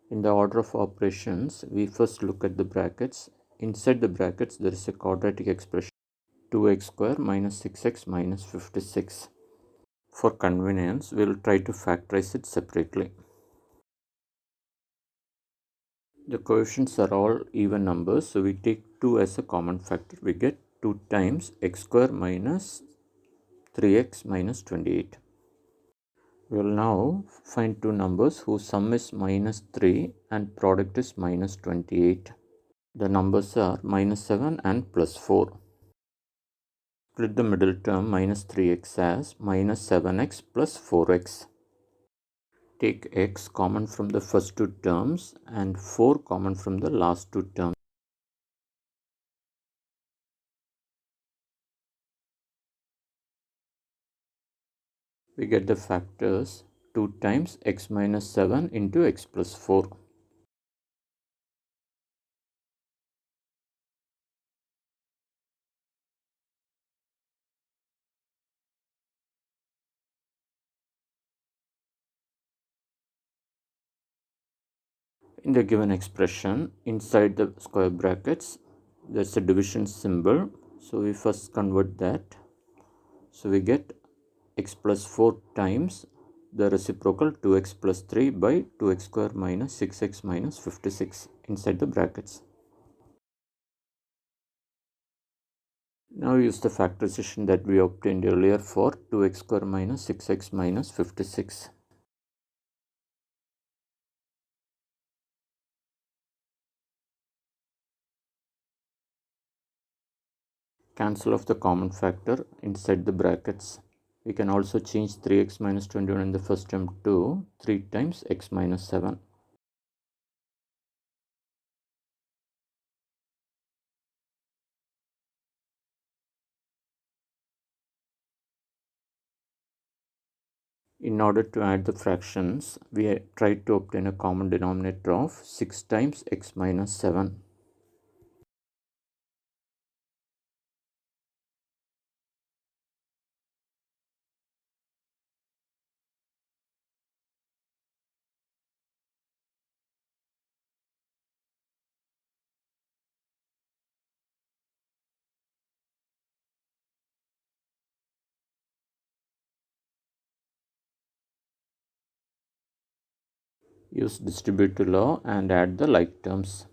In the order of operations, we first look at the brackets. Inside the brackets, there is a quadratic expression 2x square minus 6x minus 56. For convenience, we will try to factorize it separately. The coefficients are all even numbers, so we take 2 as a common factor. We get 2 times x square minus 3x minus 28. We will now find two numbers whose sum is minus 3 and product is minus 28. The numbers are minus 7 and plus 4. Split the middle term minus 3x as minus 7x plus 4x. Take x common from the first two terms and 4 common from the last two terms. We get the factors 2 times x minus 7 into x plus 4. In the given expression, inside the square brackets, there's a division symbol. So we first convert that. So we get x plus 4 times the reciprocal 2x plus 3 by 2x square minus 6x minus 56 inside the brackets. Now use the factorization that we obtained earlier for 2x square minus 6x minus 56. Cancel off the common factor inside the brackets. We can also change 3x minus 21 in the first term to 3 times x minus 7. In order to add the fractions, we tried to obtain a common denominator of 6 times x minus 7. Use distributive law and add the like terms.